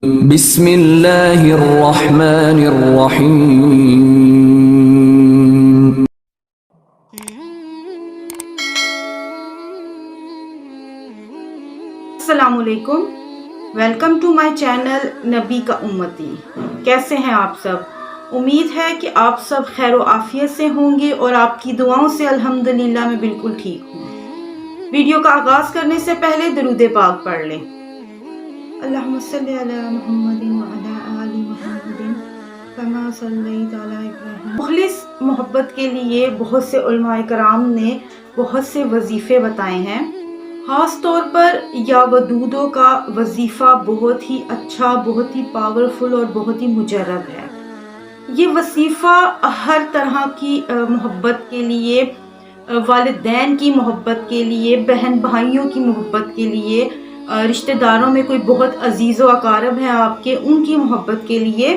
بسم اللہ الرحمن الرحیم. السلام علیکم. ویلکم ٹو مائی چینل نبی کا امتی. کیسے ہیں آپ سب؟ امید ہے کہ آپ سب خیر و عافیت سے ہوں گے اور آپ کی دعاؤں سے الحمدللہ میں بالکل ٹھیک ہوں. ویڈیو کا آغاز کرنے سے پہلے درود پاک پڑھ لیں. اللہم صلی علی محمد وعلی آل محمد کما صلیت علی ابراہیم. مخلص محبت کے لیے بہت سے علماء کرام نے بہت سے وظیفے بتائے ہیں. خاص طور پر یا ودودوں کا وظیفہ بہت ہی اچھا، بہت ہی پاورفل اور بہت ہی مجرب ہے. یہ وظیفہ ہر طرح کی محبت کے لیے، والدین کی محبت کے لیے، بہن بھائیوں کی محبت کے لیے، رشتہ داروں میں کوئی بہت عزیز و اقارب ہے آپ کے، ان کی محبت کے لیے،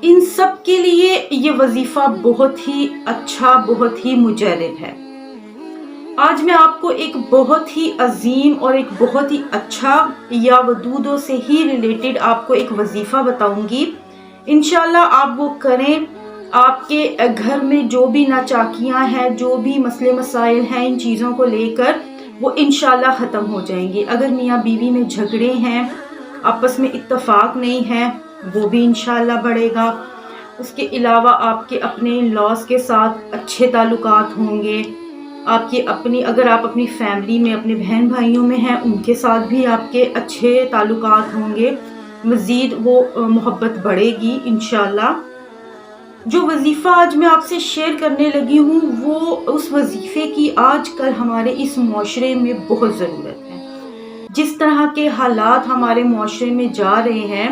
ان سب کے لیے یہ وظیفہ بہت ہی اچھا، بہت ہی مجرب ہے. آج میں آپ کو ایک بہت ہی عظیم اور ایک بہت ہی اچھا یا ودودوں سے ہی ریلیٹڈ آپ کو ایک وظیفہ بتاؤں گی. انشاءاللہ آپ وہ کریں، آپ کے گھر میں جو بھی ناچاکیاں ہیں، جو بھی مسئلے مسائل ہیں، ان چیزوں کو لے کر وہ انشاءاللہ ختم ہو جائیں گے. اگر میاں بیوی میں جھگڑے ہیں، آپس میں اتفاق نہیں ہے، وہ بھی انشاءاللہ بڑھے گا. اس کے علاوہ آپ کے اپنے لاس کے ساتھ اچھے تعلقات ہوں گے. آپ کی اپنی، اگر آپ اپنی فیملی میں اپنے بہن بھائیوں میں ہیں، ان کے ساتھ بھی آپ کے اچھے تعلقات ہوں گے. مزید وہ محبت بڑھے گی انشاءاللہ. جو وظیفہ آج میں آپ سے شیئر کرنے لگی ہوں، وہ اس وظیفے کی آج کل ہمارے اس معاشرے میں بہت ضرورت ہے. جس طرح کے حالات ہمارے معاشرے میں جا رہے ہیں،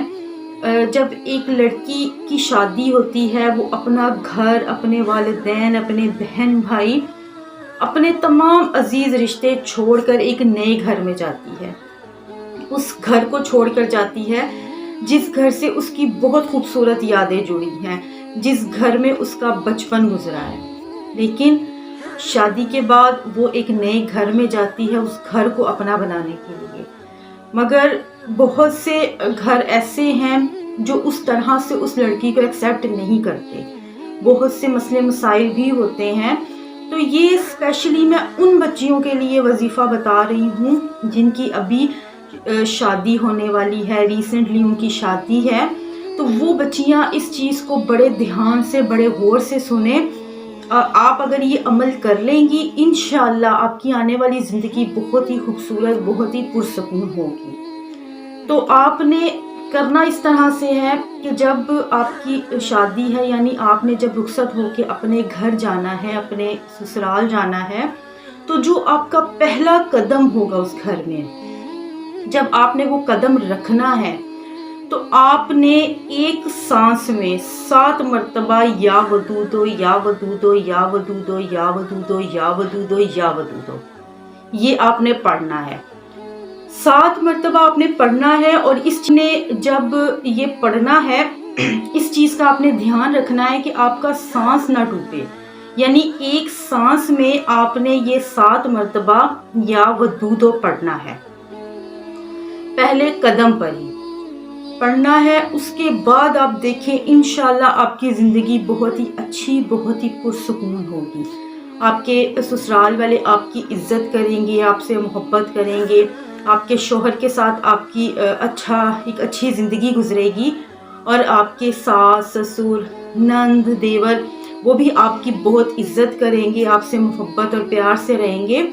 جب ایک لڑکی کی شادی ہوتی ہے، وہ اپنا گھر، اپنے والدین، اپنے بہن بھائی، اپنے تمام عزیز رشتے چھوڑ کر ایک نئے گھر میں جاتی ہے. اس گھر کو چھوڑ کر جاتی ہے جس گھر سے اس کی بہت خوبصورت یادیں جڑی ہیں، جس گھر میں اس کا بچپن گزرا ہے. لیکن شادی کے بعد وہ ایک نئے گھر میں جاتی ہے اس گھر کو اپنا بنانے کے لیے. مگر بہت سے گھر ایسے ہیں جو اس طرح سے اس لڑکی کو ایکسیپٹ نہیں کرتے. بہت سے مسئلے مسائل بھی ہوتے ہیں. تو یہ اسپیشلی میں ان بچیوں کے لیے وظیفہ بتا رہی ہوں جن کی ابھی شادی ہونے والی ہے، ریسنٹلی ان کی شادی ہے. تو وہ بچیاں اس چیز کو بڑے دھیان سے، بڑے غور سے سنیں. آپ اگر یہ عمل کر لیں گی، انشاءاللہ آپ کی آنے والی زندگی بہت ہی خوبصورت، بہت ہی پرسکون ہوگی. تو آپ نے کرنا اس طرح سے ہے کہ جب آپ کی شادی ہے، یعنی آپ نے جب رخصت ہو کے اپنے گھر جانا ہے، اپنے سسرال جانا ہے، تو جو آپ کا پہلا قدم ہوگا اس گھر میں، جب آپ نے وہ قدم رکھنا ہے، تو آپ نے ایک سانس میں 7 مرتبہ یا ودودو یا ودودو یا ودودو یا ودودو یا ودودو یا ودودو یہ آپ نے پڑھنا ہے. 7 مرتبہ آپ نے پڑھنا ہے. اور اس نے جب یہ پڑھنا ہے، اس چیز کا آپ نے دھیان رکھنا ہے کہ آپ کا سانس نہ ٹوٹے. یعنی ایک سانس میں آپ نے یہ 7 مرتبہ یا ودودو پڑھنا ہے. پہلے قدم پر ہی پڑھنا ہے. اس کے بعد آپ دیکھیں انشاءاللہ آپ کی زندگی بہت ہی اچھی، بہت ہی پرسکون ہوگی. آپ کے سسرال والے آپ کی عزت کریں گے، آپ سے محبت کریں گے. آپ کے شوہر کے ساتھ آپ کی ایک اچھی زندگی گزرے گی. اور آپ کے ساس، سسر، نند، دیور، وہ بھی آپ کی بہت عزت کریں گے، آپ سے محبت اور پیار سے رہیں گے.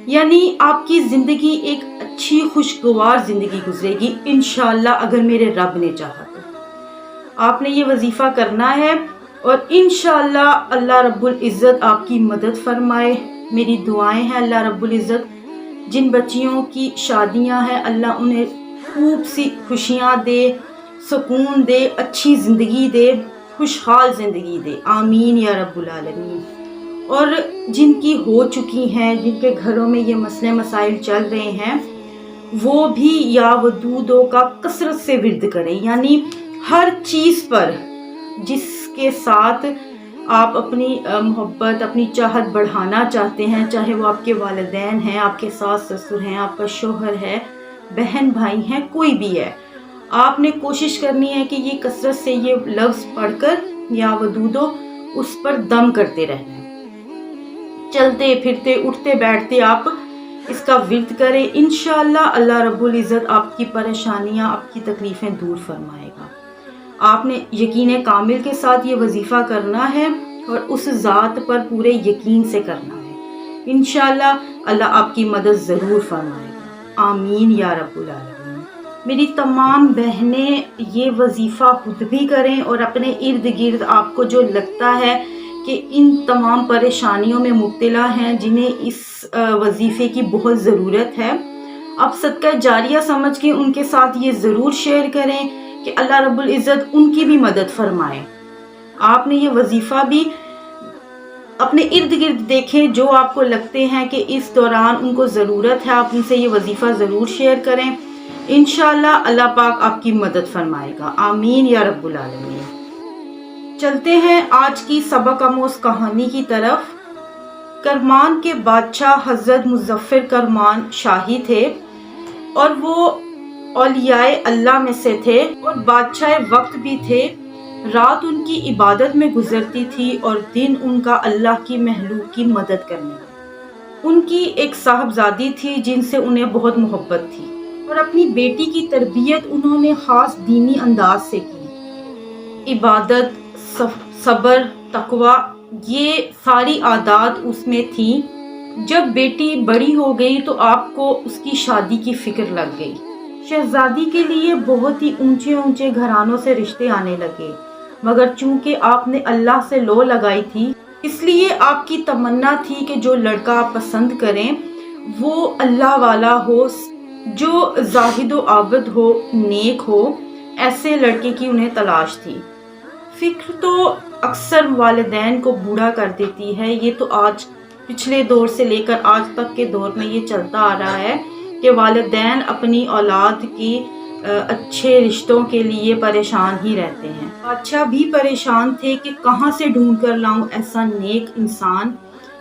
یعنی آپ کی زندگی ایک اچھی خوشگوار زندگی گزرے گی انشاءاللہ، اگر میرے رب نے چاہا تو. آپ نے یہ وظیفہ کرنا ہے اور انشاءاللہ اللہ رب العزت آپ کی مدد فرمائے. میری دعائیں ہیں اللہ رب العزت جن بچیوں کی شادیاں ہیں، اللہ انہیں خوب سی خوشیاں دے، سکون دے، اچھی زندگی دے، خوشحال زندگی دے. آمین یا رب العالمین. اور جن کی ہو چکی ہیں، جن کے گھروں میں یہ مسئلے مسائل چل رہے ہیں، وہ بھی یا ودودوں کا کثرت سے ورد کریں. یعنی ہر چیز پر جس کے ساتھ آپ اپنی محبت، اپنی چاہت بڑھانا چاہتے ہیں، چاہے وہ آپ کے والدین ہیں، آپ کے ساس سسر ہیں، آپ کا شوہر ہے، بہن بھائی ہیں، کوئی بھی ہے، آپ نے کوشش کرنی ہے کہ یہ کثرت سے یہ لفظ پڑھ کر یا ودودو اس پر دم کرتے رہنا ہے۔ چلتے پھرتے اٹھتے بیٹھتے آپ اس کا ورد کریں، انشاءاللہ اللہ رب العزت آپ کی پریشانیاں، آپ کی تکلیفیں دور فرمائے گا۔ آپ نے یقین کامل کے ساتھ یہ وظیفہ کرنا ہے اور اس ذات پر پورے یقین سے کرنا ہے، انشاءاللہ اللہ آپ کی مدد ضرور فرمائے گا، آمین یا رب العالمین۔ میری تمام بہنیں یہ وظیفہ خود بھی کریں اور اپنے ارد گرد آپ کو جو لگتا ہے کہ ان تمام پریشانیوں میں مبتلا ہیں، جنہیں اس وظیفے کی بہت ضرورت ہے، آپ صدقہ جاریہ سمجھ کے ان کے ساتھ یہ ضرور شیئر کریں کہ اللہ رب العزت ان کی بھی مدد فرمائے۔ آپ نے یہ وظیفہ بھی اپنے ارد گرد دیکھیں، جو آپ کو لگتے ہیں کہ اس دوران ان کو ضرورت ہے، آپ ان سے یہ وظیفہ ضرور شیئر کریں، انشاءاللہ اللہ پاک آپ کی مدد فرمائے گا، آمین یا رب العالمین۔ چلتے ہیں آج کی سبق آموز کہانی کی طرف۔ کرمان کے بادشاہ حضرت مظفر کرمان شاہی تھے اور وہ اولیاء اللہ میں سے تھے اور بادشاہ وقت بھی تھے۔ رات ان کی عبادت میں گزرتی تھی اور دن ان کا اللہ کی محلوق کی مدد کرنے میں۔ ان کی ایک صاحبزادی تھی جن سے انہیں بہت محبت تھی اور اپنی بیٹی کی تربیت انہوں نے خاص دینی انداز سے کی۔ عبادت، صبر، تقوی، یہ ساری عادات اس میں تھیں۔ جب بیٹی بڑی ہو گئی تو آپ کو اس کی شادی کی فکر لگ گئی۔ شہزادی کے لیے بہت ہی اونچے اونچے گھرانوں سے رشتے آنے لگے، مگر چونکہ آپ نے اللہ سے لو لگائی تھی، اس لیے آپ کی تمنا تھی کہ جو لڑکا آپ پسند کریں وہ اللہ والا ہو، جو زاہد و عابد ہو، نیک ہو، ایسے لڑکے کی انہیں تلاش تھی۔ فکر تو اکثر والدین کو بوڑھا کر دیتی ہے، یہ تو آج پچھلے دور سے لے کر آج تک کے دور میں یہ چلتا آ رہا ہے کہ والدین اپنی اولاد کی اچھے رشتوں کے لیے پریشان ہی رہتے ہیں۔ بادشاہ بھی پریشان تھے کہ کہاں سے ڈھونڈ کر لاؤں ایسا نیک انسان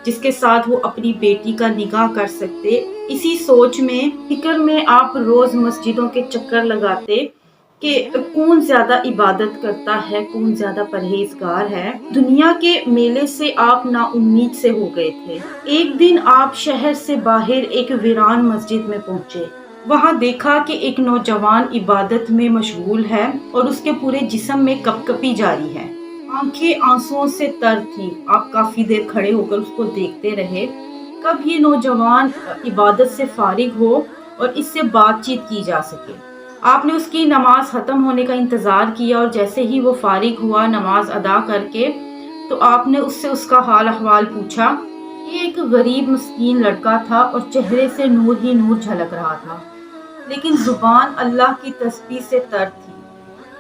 جس کے ساتھ وہ اپنی بیٹی کا نکاح کر سکتے۔ اسی سوچ میں، فکر میں آپ روز مسجدوں کے چکر لگاتے کہ کون زیادہ عبادت کرتا ہے، کون زیادہ پرہیزگار ہے۔ دنیا کے میلے سے آپ نا امید سے ہو گئے تھے۔ ایک دن آپ شہر سے باہر ایک ویران مسجد میں پہنچے۔ وہاں دیکھا کہ ایک نوجوان عبادت میں مشغول ہے اور اس کے پورے جسم میں کپکپی جاری ہے، آنکھیں آنسوؤں سے تر تھی۔ آپ کافی دیر کھڑے ہو کر اس کو دیکھتے رہے، کب یہ نوجوان عبادت سے فارغ ہو اور اس سے بات چیت کی جا سکے۔ آپ نے اس کی نماز ختم ہونے کا انتظار کیا اور جیسے ہی وہ فارغ ہوا نماز ادا کر کے، تو آپ نے اس سے اس کا حال احوال پوچھا۔ یہ ایک غریب مسکین لڑکا تھا اور چہرے سے نور ہی نور جھلک رہا تھا، لیکن زبان اللہ کی تسبیح سے تر تھی۔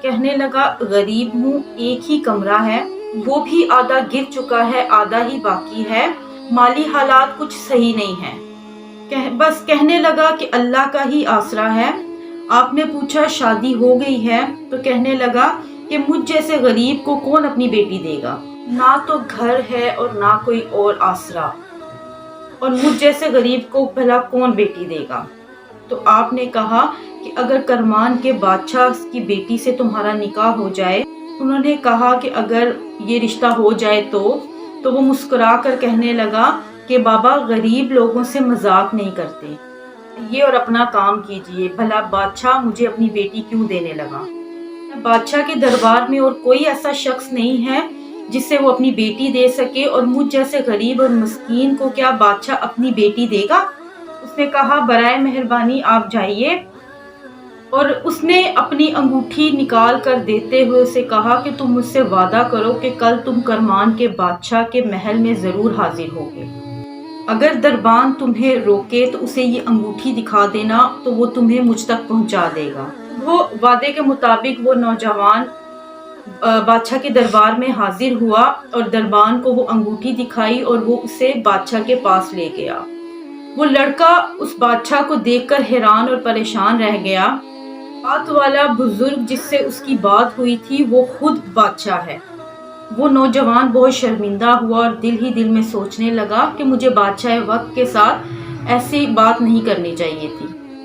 کہنے لگا، غریب ہوں، ایک ہی کمرہ ہے، وہ بھی آدھا گر چکا ہے، آدھا ہی باقی ہے، مالی حالات کچھ صحیح نہیں ہیں، بس کہنے لگا کہ اللہ کا ہی آسرا ہے۔ آپ نے پوچھا شادی ہو گئی ہے؟ تو کہنے لگا کہ مجھ جیسے غریب کو کون اپنی بیٹی دے گا، نہ تو گھر ہے اور نہ کوئی اور آسرا، اور مجھ جیسے غریب کو بھلا کون بیٹی دے گا۔ تو آپ نے کہا کہ اگر کرمان کے بادشاہ کی بیٹی سے تمہارا نکاح ہو جائے۔ انہوں نے کہا کہ اگر یہ رشتہ ہو جائے تو وہ مسکرا کر کہنے لگا کہ بابا غریب لوگوں سے مذاق نہیں کرتے، یہ اور اپنا کام کیجئے، بھلا بادشاہ مجھے اپنی بیٹی کیوں دینے لگا؟ بادشاہ کے دربار میں اور کوئی ایسا شخص نہیں ہے جس سے وہ اپنی بیٹی دے سکے، اور مجھ جیسے غریب اور مسکین کو کیا بادشاہ اپنی بیٹی دے گا؟ اس نے کہا برائے مہربانی آپ جائیے، اور اس نے اپنی انگوٹھی نکال کر دیتے ہوئے اسے کہا کہ تم مجھ سے وعدہ کرو کہ کل تم کرمان کے بادشاہ کے محل میں ضرور حاضر ہوگے، اگر دربان تمہیں روکے تو اسے یہ انگوٹھی دکھا دینا تو وہ تمہیں مجھ تک پہنچا دے گا۔ وہ وعدے کے مطابق وہ نوجوان بادشاہ کے دربار میں حاضر ہوا اور دربان کو وہ انگوٹھی دکھائی اور وہ اسے بادشاہ کے پاس لے گیا۔ وہ لڑکا اس بادشاہ کو دیکھ کر حیران اور پریشان رہ گیا۔ بات والا بزرگ جس سے اس کی بات ہوئی تھی وہ خود بادشاہ ہے۔ وہ نوجوان بہت شرمندہ ہوا اور دل ہی دل میں سوچنے لگا کہ مجھے بادشاہ وقت کے ساتھ ایسی بات نہیں کرنی چاہیے تھی۔